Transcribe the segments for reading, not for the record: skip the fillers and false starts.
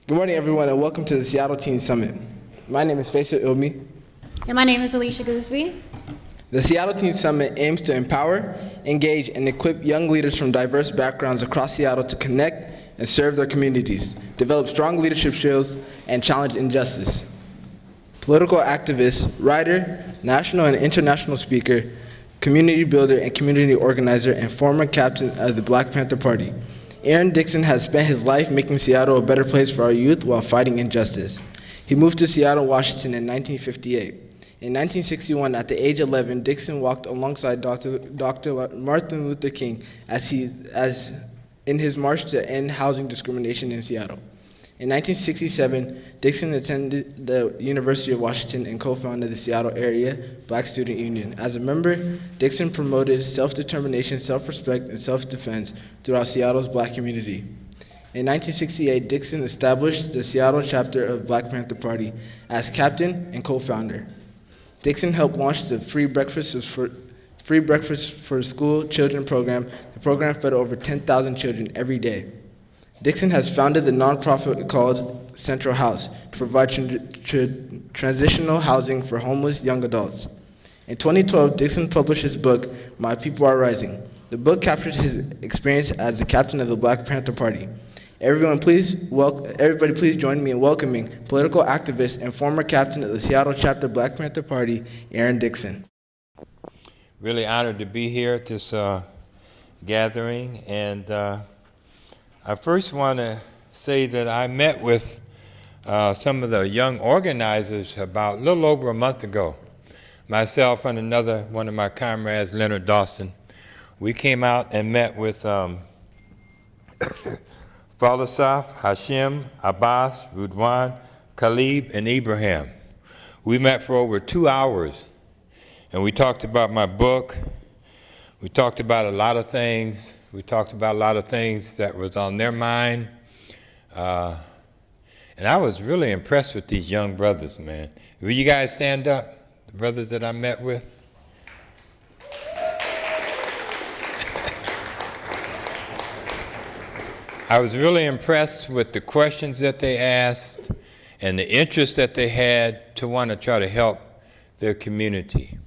Good morning, everyone, and welcome to the Seattle Teen Summit. My name is Faisal Ilmi. And my name is Alicia Gooseby. The Seattle Teen Summit aims to empower, engage, and equip young leaders from diverse backgrounds across Seattle to connect and serve their communities, develop strong leadership skills, and challenge injustice. Political activist, writer, national and international speaker, community builder, and community organizer, and former captain of the Black Panther Party, Aaron Dixon has spent his life making Seattle a better place for our youth while fighting injustice. He moved to Seattle, Washington in 1958. In 1961, at the age of 11, Dixon walked alongside Dr. Martin Luther King as in his march to end housing discrimination in Seattle. In 1967, Dixon attended the University of Washington and co-founded the Seattle Area Black Student Union. As a member, Dixon promoted self-determination, self-respect, and self-defense throughout Seattle's Black community. In 1968, Dixon established the Seattle chapter of Black Panther Party as captain and co-founder. Dixon helped launch the Free Breakfast for School Children program. The program fed over 10,000 children every day. Dixon has founded the nonprofit called Central House to provide transitional housing for homeless young adults. In 2012, Dixon published his book, My People Are Rising. The book captures his experience as the captain of the Black Panther Party. Everybody please join me in welcoming political activist and former captain of the Seattle chapter Black Panther Party, Aaron Dixon. Really honored to be here at this gathering, and I first want to say that I met with some of the young organizers about a little over a month ago. Myself and another one of my comrades, Leonard Dawson, we came out and met with Falasaf, Hashim, Abbas, Rudwan, Khalib, and Ibrahim. We met for over 2 hours, and we talked about my book. We talked about a lot of things. We talked about a lot of things that was on their mind. And I was really impressed with these young brothers, man. Will you guys stand up, the brothers that I met with? I was really impressed with the questions that they asked and the interest that they had to want to try to help their community.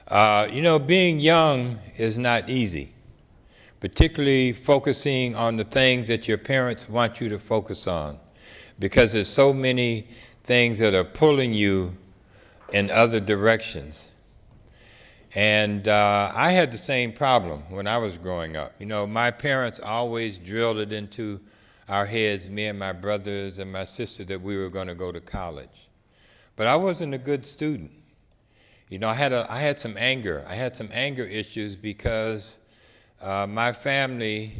Being young is not easy, particularly focusing on the things that your parents want you to focus on, because there's so many things that are pulling you in other directions. And I had the same problem when I was growing up. You know, my parents always drilled it into our heads, me and my brothers and my sister, that we were going to go to college. But I wasn't a good student. You know, I had some anger. I had some anger issues because my family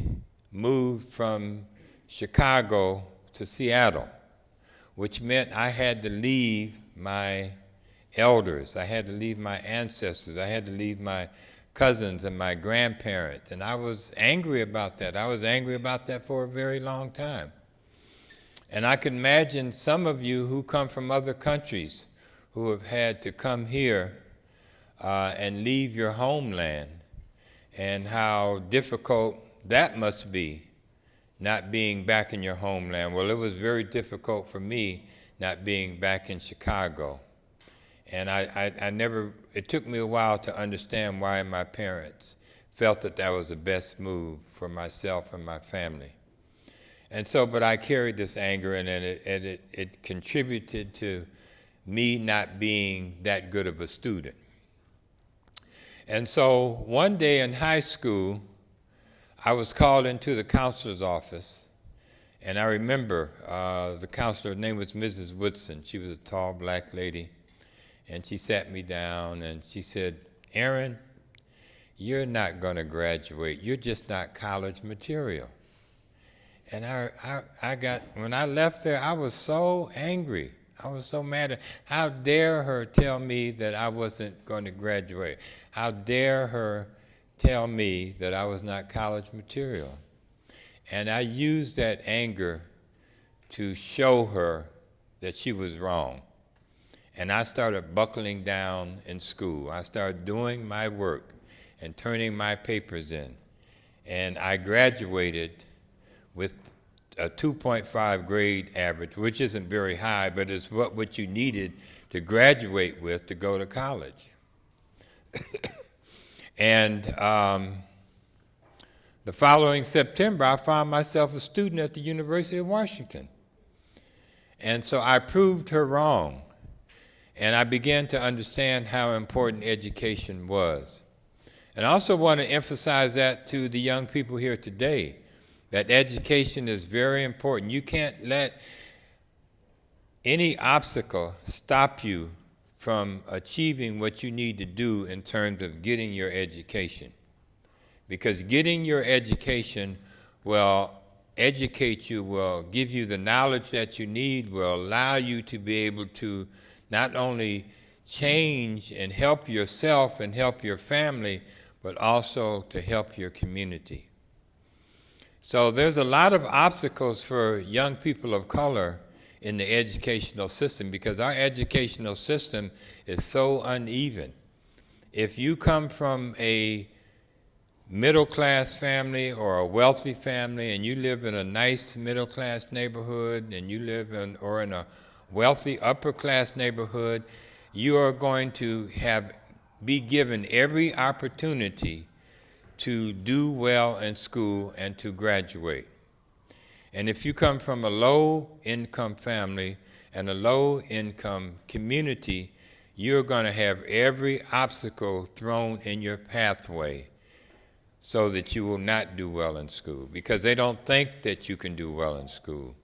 moved from Chicago to Seattle, which meant I had to leave my elders. I had to leave my ancestors. I had to leave my cousins and my grandparents. And I was angry about that. I was angry about that for a very long time. And I can imagine some of you who come from other countries who have had to come here and leave your homeland, and how difficult that must be, not being back in your homeland. Well, it was very difficult for me not being back in Chicago. And it took me a while to understand why my parents felt that that was the best move for myself and my family. And so, but I carried this anger, and it contributed to me not being that good of a student. And so one day in high school, I was called into the counselor's office, and I remember the counselor's name was Mrs. Woodson. She was a tall black lady, and she sat me down and she said, "Aaron, you're not going to graduate. You're just not college material." And when I left there, I was so angry. I was so mad. How dare her tell me that I wasn't going to graduate? How dare her tell me that I was not college material? And I used that anger to show her that she was wrong. And I started buckling down in school. I started doing my work and turning my papers in. And I graduated with a 2.5 grade average, which isn't very high, but it's what you needed to graduate with to go to college. And the following September, I found myself a student at the University of Washington. And so I proved her wrong. And I began to understand how important education was. And I also want to emphasize that to the young people here today, that education is very important. You can't let any obstacle stop you from achieving what you need to do in terms of getting your education. Because getting your education will educate you, will give you the knowledge that you need, will allow you to be able to not only change and help yourself and help your family, but also to help your community. So there's a lot of obstacles for young people of color in the educational system because our educational system is so uneven. If you come from a middle-class family or a wealthy family and you live in a nice middle-class neighborhood and you live in a wealthy upper-class neighborhood, you are going to be given every opportunity to do well in school and to graduate. And if you come from a low-income family and a low-income community, you're going to have every obstacle thrown in your pathway so that you will not do well in school because they don't think that you can do well in school.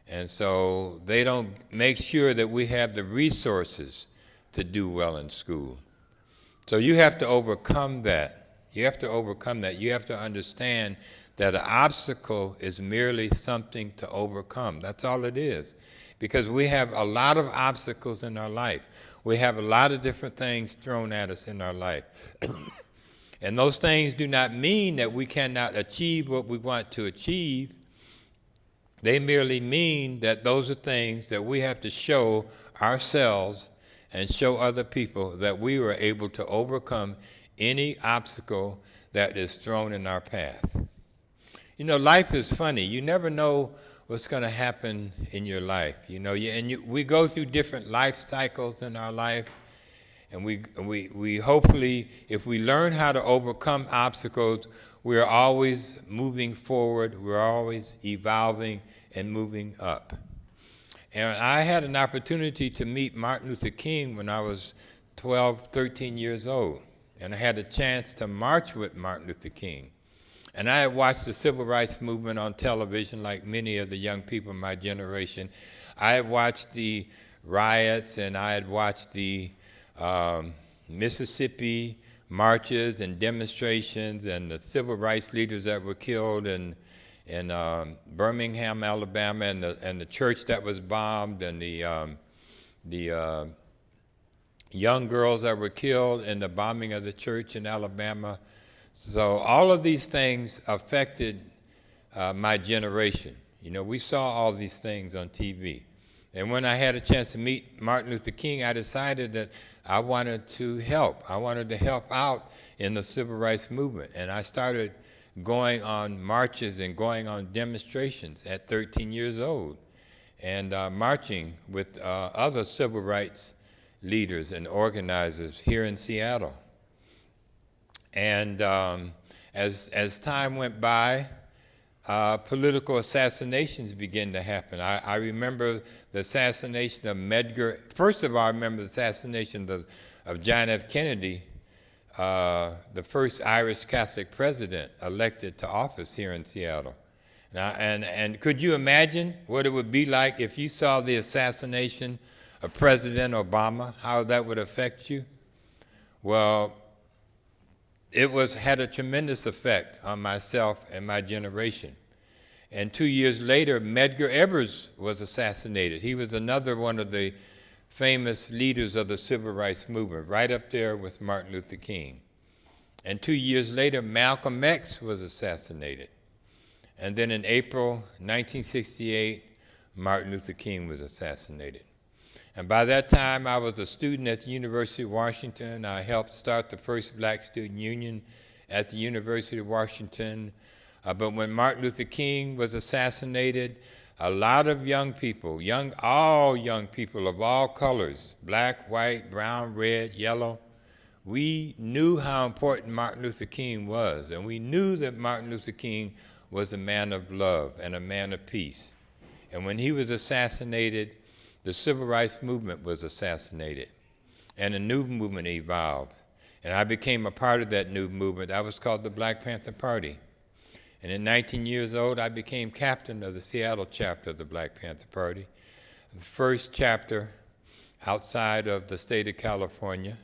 And so they don't make sure that we have the resources to do well in school. So you have to overcome that. You have to overcome that. You have to understand that an obstacle is merely something to overcome. That's all it is. Because we have a lot of obstacles in our life. We have a lot of different things thrown at us in our life. And those things do not mean that we cannot achieve what we want to achieve. They merely mean that those are things that we have to show ourselves and show other people that we were able to overcome any obstacle that is thrown in our path. You know, life is funny. You never know what's going to happen in your life. You know, we go through different life cycles in our life, and we hopefully, if we learn how to overcome obstacles, we're always moving forward. We're always evolving and moving up. And I had an opportunity to meet Martin Luther King when I was 12, 13 years old. And I had a chance to march with Martin Luther King. And I had watched the civil rights movement on television like many of the young people in my generation. I had watched the riots and I had watched the Mississippi marches and demonstrations and the civil rights leaders that were killed in Birmingham, Alabama, and the church that was bombed and the young girls that were killed in the bombing of the church in Alabama. So all of these things affected my generation. You know, we saw all these things on TV. And when I had a chance to meet Martin Luther King, I decided that I wanted to help. I wanted to help out in the civil rights movement. And I started going on marches and going on demonstrations at 13 years old and marching with other civil rights leaders and organizers here in Seattle. And as time went by, political assassinations began to happen. I remember the assassination of Medgar. First of all, I remember the assassination of John F. Kennedy, the first Irish Catholic president elected to office here in Seattle. Now, and could you imagine what it would be like if you saw the assassination of President Obama, how that would affect you? Well, it had a tremendous effect on myself and my generation. And 2 years later, Medgar Evers was assassinated. He was another one of the famous leaders of the civil rights movement, right up there with Martin Luther King. And 2 years later, Malcolm X was assassinated. And then in April 1968, Martin Luther King was assassinated. And by that time, I was a student at the University of Washington. I helped start the first Black Student Union at the University of Washington. But when Martin Luther King was assassinated, a lot of young people, all young people of all colors, black, white, brown, red, yellow, we knew how important Martin Luther King was, and we knew that Martin Luther King was a man of love and a man of peace. And when he was assassinated, the civil rights movement was assassinated, and a new movement evolved. And I became a part of that new movement. That was called the Black Panther Party. And at 19 years old, I became captain of the Seattle chapter of the Black Panther Party, the first chapter outside of the state of California.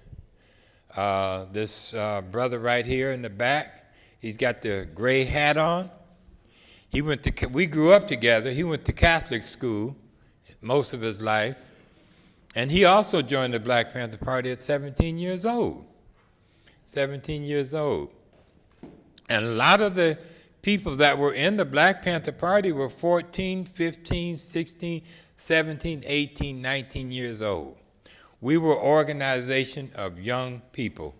This brother right here in the back, he's got the gray hat on. We grew up together. He went to Catholic school most of his life. And he also joined the Black Panther Party at 17 years old. 17 years old. And a lot of the people that were in the Black Panther Party were 14, 15, 16, 17, 18, 19 years old. We were an organization of young people.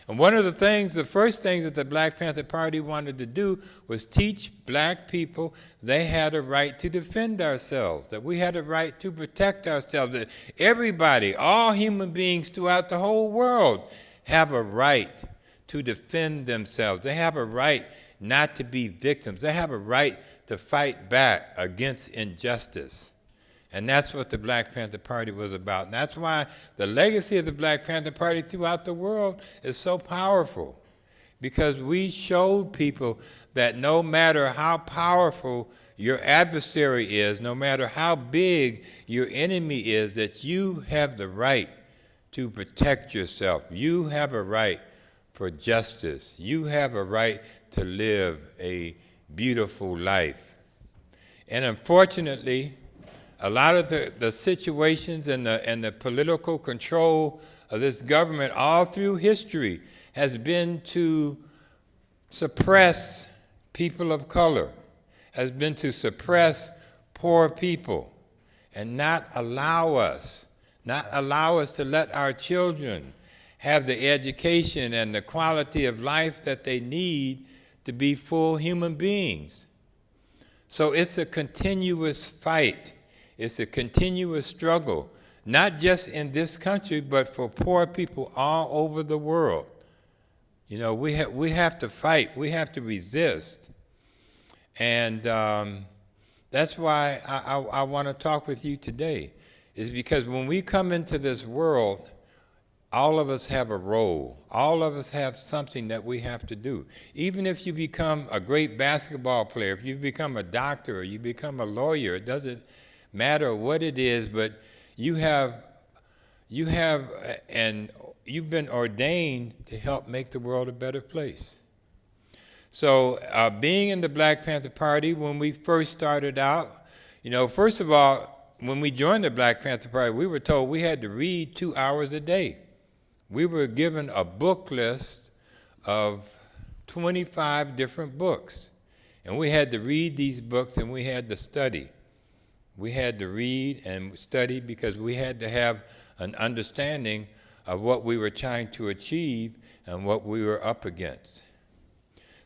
And one of the first things that the Black Panther Party wanted to do was teach black people they had a right to defend ourselves, that we had a right to protect ourselves, that everybody, all human beings throughout the whole world have a right to defend themselves. They have a right not to be victims. They have a right to fight back against injustice. And that's what the Black Panther Party was about. And that's why the legacy of the Black Panther Party throughout the world is so powerful, because we showed people that no matter how powerful your adversary is, no matter how big your enemy is, that you have the right to protect yourself. You have a right for justice. You have a right to live a beautiful life. And unfortunately, a lot of the situations and the political control of this government all through history has been to suppress people of color, has been to suppress poor people, and not allow us to let our children have the education and the quality of life that they need to be full human beings. So it's a continuous fight. It's a continuous struggle, not just in this country, but for poor people all over the world. You know, we have to fight. We have to resist. And that's why I want to talk with you today, is because when we come into this world, all of us have a role. All of us have something that we have to do. Even if you become a great basketball player, if you become a doctor or you become a lawyer, it doesn't matter what it is, but you've been ordained to help make the world a better place. So being in the Black Panther Party, when we first started out, you know, first of all, when we joined the Black Panther Party, we were told we had to read 2 hours a day. We were given a book list of 25 different books, and we had to read these books and we had to study. We had to read and study because we had to have an understanding of what we were trying to achieve and what we were up against.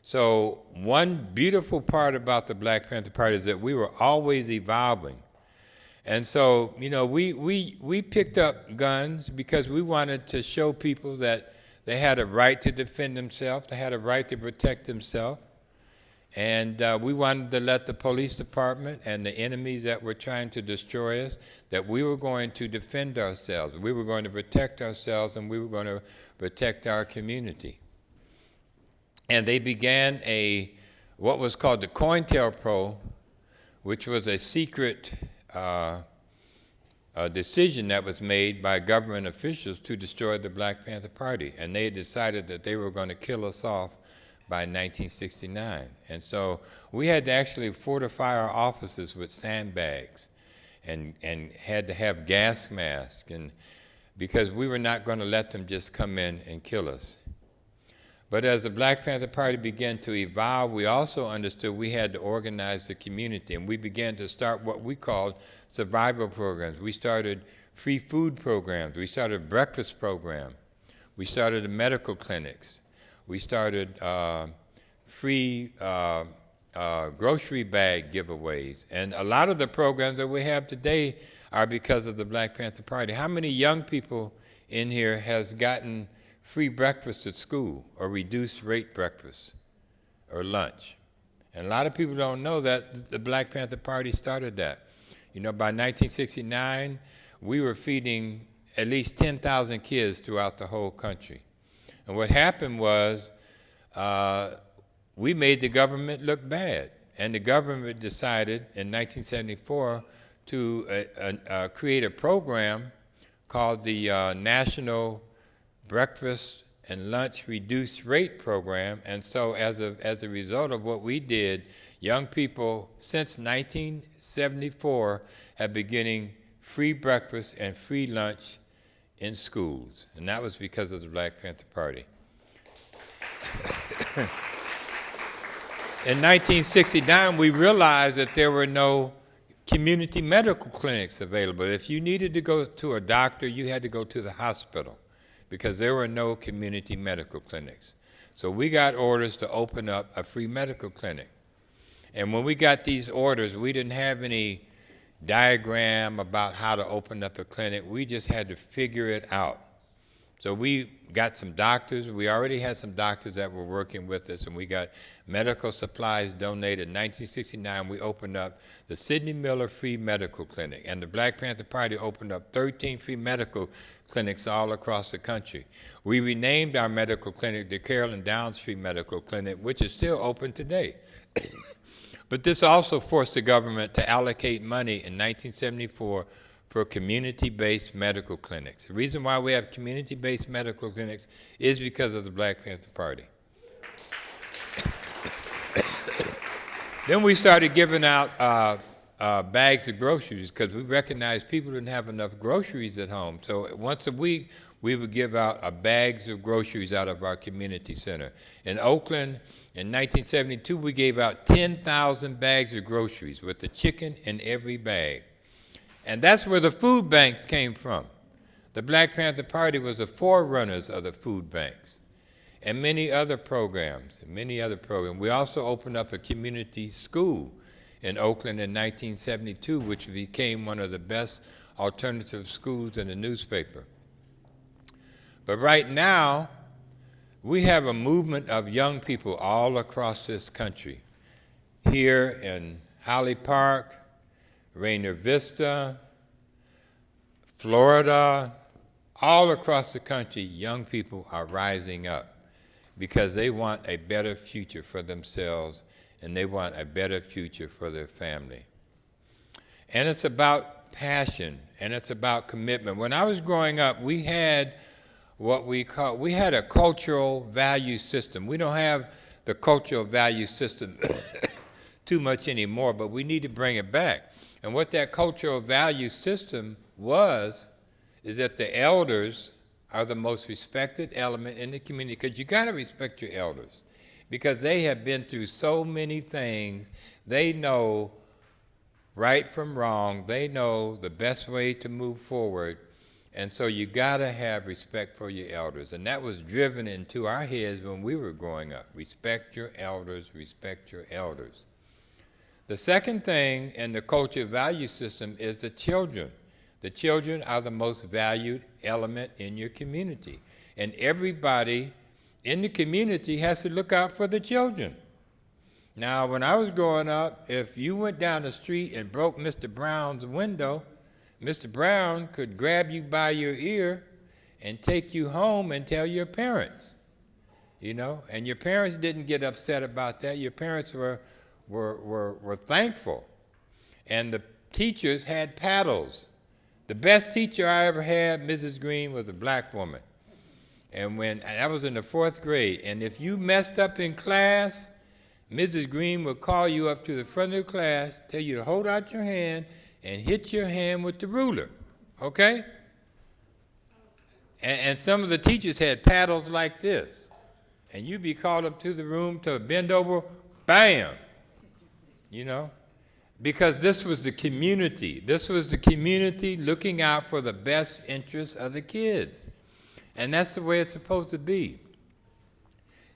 So one beautiful part about the Black Panther Party is that we were always evolving. And so, you know, we picked up guns because we wanted to show people that they had a right to defend themselves, they had a right to protect themselves. And we wanted to let the police department and the enemies that were trying to destroy us, that we were going to defend ourselves. We were going to protect ourselves, and we were going to protect our community. And they began what was called the COINTELPRO, which was a secret decision that was made by government officials to destroy the Black Panther Party. And they decided that they were going to kill us off by 1969. And so we had to actually fortify our offices with sandbags and had to have gas masks, and because we were not going to let them just come in and kill us. But as the Black Panther Party began to evolve, we also understood we had to organize the community, and we began to start what we called survival programs. We started free food programs. We started a breakfast program. We started medical clinics. We started free grocery bag giveaways. And a lot of the programs that we have today are because of the Black Panther Party. How many young people in here has gotten free breakfast at school or reduced rate breakfast or lunch? And a lot of people don't know that the Black Panther Party started that. You know, by 1969, we were feeding at least 10,000 kids throughout the whole country. And what happened was we made the government look bad. And the government decided in 1974 to create a program called the National Breakfast and Lunch Reduced Rate Program. And so as a result of what we did, young people since 1974 have been getting free breakfast and free lunch in schools. And that was because of the Black Panther Party. In 1969, we realized that there were no community medical clinics available. If you needed to go to a doctor, you had to go to the hospital because there were no community medical clinics. So we got orders to open up a free medical clinic. And when we got these orders, we didn't have any diagram about how to open up a clinic. We just had to figure it out. So we got some doctors. We already had some doctors that were working with us, and we got medical supplies donated. In 1969, we opened up the Sidney Miller Free Medical Clinic, and the Black Panther Party opened up 13 free medical clinics all across the country. We renamed our medical clinic the Carolyn Downs Free Medical Clinic, which is still open today. But this also forced the government to allocate money in 1974 for community-based medical clinics. The reason why we have community-based medical clinics is because of the Black Panther Party. Then we started giving out bags of groceries because we recognized people didn't have enough groceries at home. So once a week, we would give out bags of groceries out of our community center. In Oakland, in 1972, we gave out 10,000 bags of groceries with the chicken in every bag. And that's where the food banks came from. The Black Panther Party was the forerunners of the food banks and many other programs, We also opened up a community school in Oakland in 1972, which became one of the best alternative schools in the newspaper. But right now, we have a movement of young people all across this country. Here in Holly Park, Rainier Vista, Florida, all across the country, young people are rising up because they want a better future for themselves and they want a better future for their family. And it's about passion and it's about commitment. When I was growing up, we had we had a cultural value system. We don't have the cultural value system too much anymore, but we need to bring it back. And what that cultural value system is that the elders are the most respected element in the community, because you got to respect your elders, because they have been through so many things. They know right from wrong. They know the best way to move forward. And so you got to have respect for your elders. And that was driven into our heads when we were growing up. Respect your elders, respect your elders. The second thing in the culture value system is the children. The children are the most valued element in your community. And everybody in the community has to look out for the children. Now, when I was growing up, if you went down the street and broke Mr. Brown's window, Mr. Brown could grab you by your ear and take you home and tell your parents, you know? And your parents didn't get upset about that. Your parents were thankful. And the teachers had paddles. The best teacher I ever had, Mrs. Green, was a black woman. And I was in the 4th grade, and if you messed up in class, Mrs. Green would call you up to the front of the class, tell you to hold out your hand and hit your hand with the ruler, okay? And some of the teachers had paddles like this. And you'd be called up to the room to bend over, bam, you know? Because this was the community. This was the community looking out for the best interests of the kids. And that's the way it's supposed to be.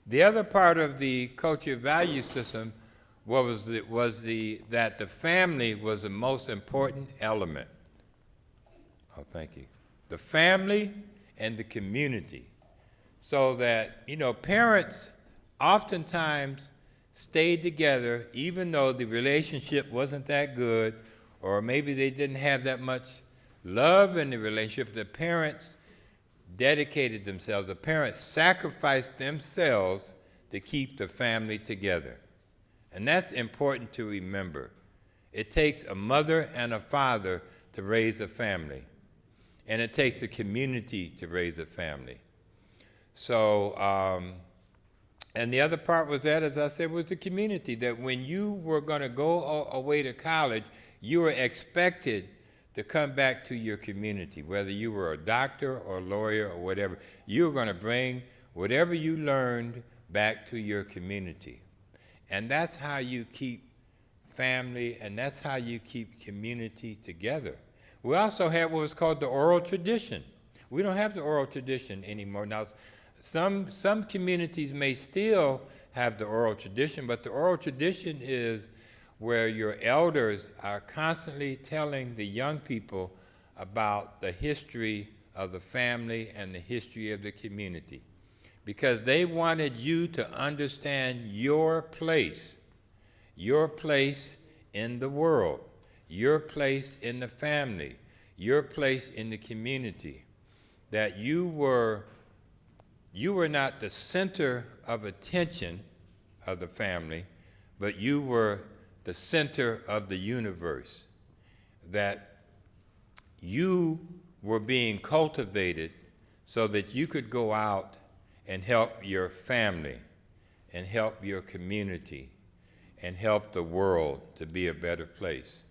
The other part of the culture value system that the family was the most important element. Oh, thank you. The family and the community. So that, parents oftentimes stayed together even though the relationship wasn't that good, or maybe they didn't have that much love in the relationship. The parents dedicated themselves, the parents sacrificed themselves to keep the family together. And that's important to remember. It takes a mother and a father to raise a family. And it takes a community to raise a family. So, and the other part was that, as I said, was the community, that when you were going to go away to college, you were expected to come back to your community, whether you were a doctor or a lawyer or whatever. You were going to bring whatever you learned back to your community. And that's how you keep family, and that's how you keep community together. We also had what was called the oral tradition. We don't have the oral tradition anymore. Now, some communities may still have the oral tradition, but the oral tradition is where your elders are constantly telling the young people about the history of the family and the history of the community, because they wanted you to understand your place in the world, your place in the family, your place in the community, that you were not the center of attention of the family, but you were the center of the universe, that you were being cultivated so that you could go out and help your family and help your community and help the world to be a better place.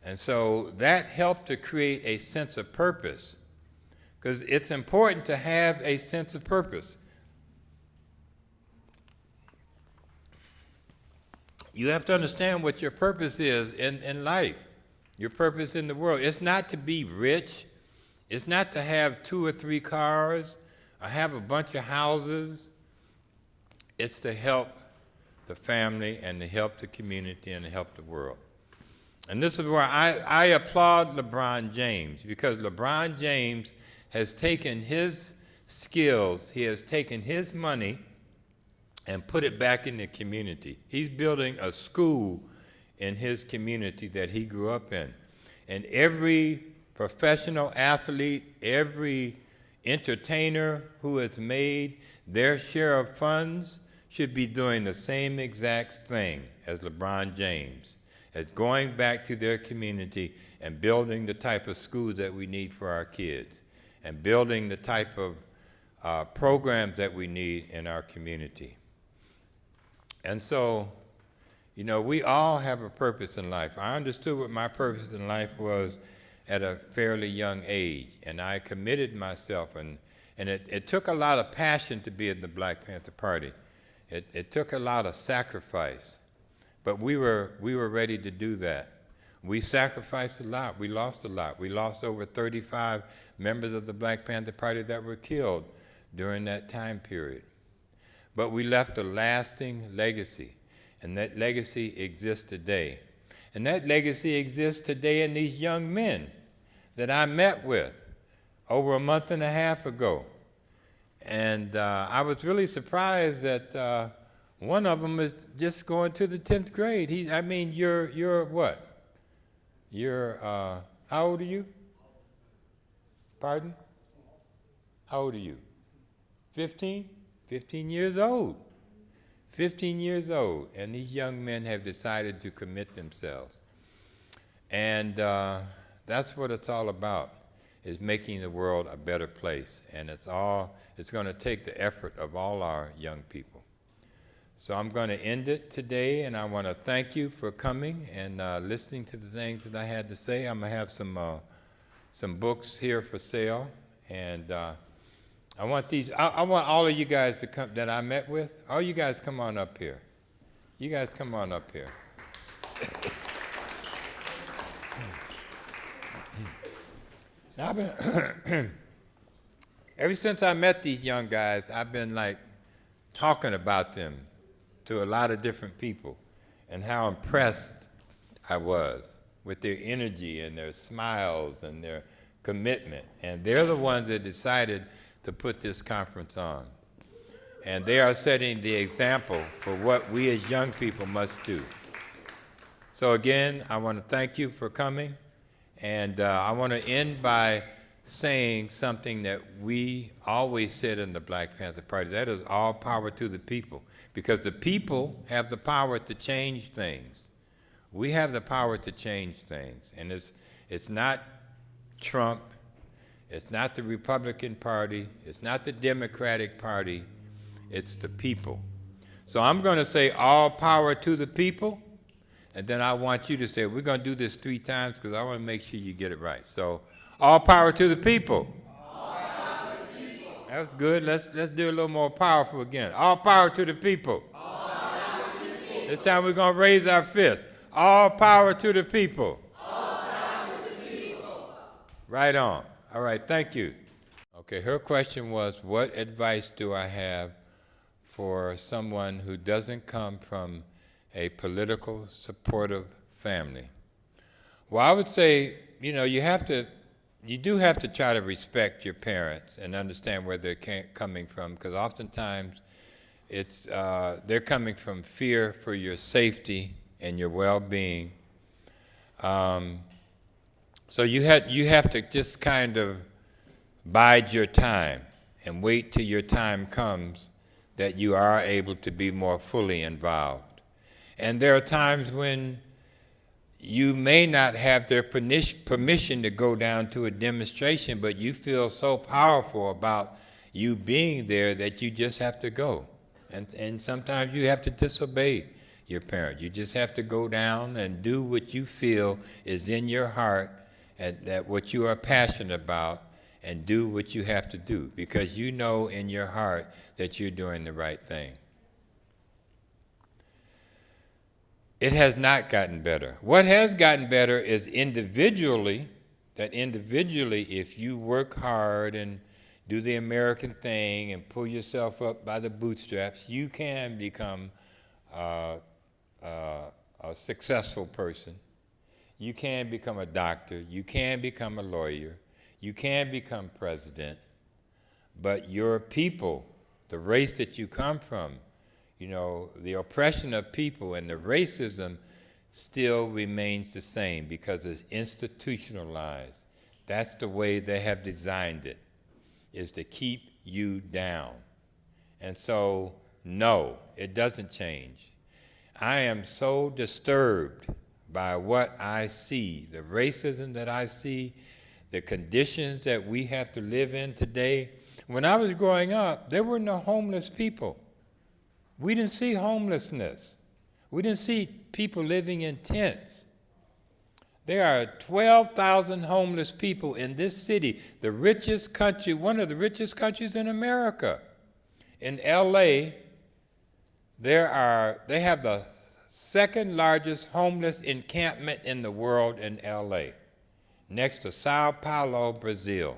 And so that helped to create a sense of purpose, because it's important to have a sense of purpose. You have to understand what your purpose is in life, your purpose in the world. It's not to be rich. It's not to have 2 or 3 cars or have a bunch of houses. It's to help the family and to help the community and to help the world. And this is where I applaud LeBron James, because LeBron James has taken his skills, he has taken his money and put it back in the community. He's building a school in his community that he grew up in. And every professional athlete, every entertainer who has made their share of funds should be doing the same exact thing as LeBron James, as going back to their community and building the type of schools that we need for our kids, and building the type of programs that we need in our community. And so, we all have a purpose in life. I understood what my purpose in life was at a fairly young age, and I committed myself, and it took a lot of passion to be in the Black Panther Party. It took a lot of sacrifice, but we were ready to do that. We sacrificed a lot. We lost a lot. We lost over 35 members of the Black Panther Party that were killed during that time period. But we left a lasting legacy, and that legacy exists today. And that legacy exists today in these young men that I met with over a month and a half ago. And I was really surprised that one of them is just going to the 10th grade. You're what? How old are you? Pardon? How old are you? 15? 15 years old. 15 years old. And these young men have decided to commit themselves. And that's what it's all about, is making the world a better place. And it's going to take the effort of all our young people. So I'm going to end it today, and I want to thank you for coming and listening to the things that I had to say. I'm going to have some books here for sale, and I want all of you guys to come that I met with. All you guys come on up here. You guys come on up here. Now, I've been ever since I met these young guys, I've been like talking about them to a lot of different people and how impressed I was with their energy and their smiles and their commitment. And they're the ones that decided to put this conference on. And they are setting the example for what we as young people must do. So again, I want to thank you for coming. And I want to end by saying something that we always said in the Black Panther Party. That is all power to the people. Because the people have the power to change things. We have the power to change things. And it's not Trump. It's not the Republican Party. It's not the Democratic Party. It's the people. So I'm going to say all power to the people. And then I want you to say, we're going to do this 3 times because I want to make sure you get it right. So all power to the people. All power to the people. That's good. Let's do a little more powerful again. All power to the people. All power to the people. This time we're going to raise our fist. All power to the people. All power to the people. Right on. All right, thank you. Okay, her question was, what advice do I have for someone who doesn't come from a political supportive family? Well, I would say, you do have to try to respect your parents and understand where they're coming from, because oftentimes they're coming from fear for your safety and your well-being. So you have to just kind of bide your time and wait till your time comes that you are able to be more fully involved. And there are times when you may not have their permission to go down to a demonstration, but you feel so powerful about you being there that you just have to go. And sometimes you have to disobey your parent. You just have to go down and do what you feel is in your heart and that what you are passionate about, and do what you have to do because you know in your heart that you're doing the right thing. It has not gotten better. What has gotten better is individually, if you work hard and do the American thing and pull yourself up by the bootstraps, you can become a successful person. You can become a doctor. You can become a lawyer. You can become president. But your people, the race that you come from, the oppression of people and the racism still remains the same because it's institutionalized. That's the way they have designed it, is to keep you down. And so, no, it doesn't change. I am so disturbed by what I see, the racism that I see, the conditions that we have to live in today. When I was growing up, there were no homeless people. We didn't see homelessness. We didn't see people living in tents. There are 12,000 homeless people in this city, the richest country, one of the richest countries in America. In LA, they have the second largest homeless encampment in the world in LA, next to Sao Paulo, Brazil.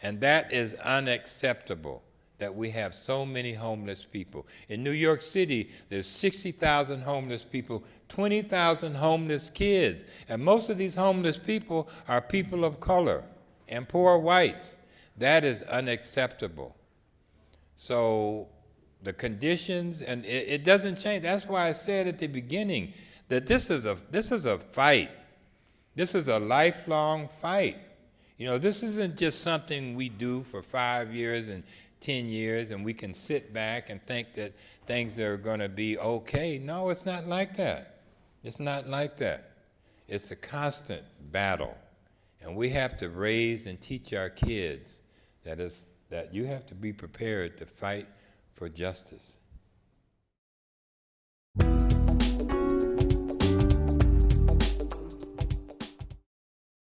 And that is unacceptable that we have so many homeless people. In New York City, there's 60,000 homeless people, 20,000 homeless kids. And most of these homeless people are people of color and poor whites. That is unacceptable. So the conditions, and it doesn't change. That's why I said at the beginning that this is a fight. This is a lifelong fight. This isn't just something we do for 5 years and 10 years and we can sit back and think that things are going to be okay. No, it's not like that. It's not like that. It's a constant battle. And we have to raise and teach our kids that you have to be prepared to fight for justice.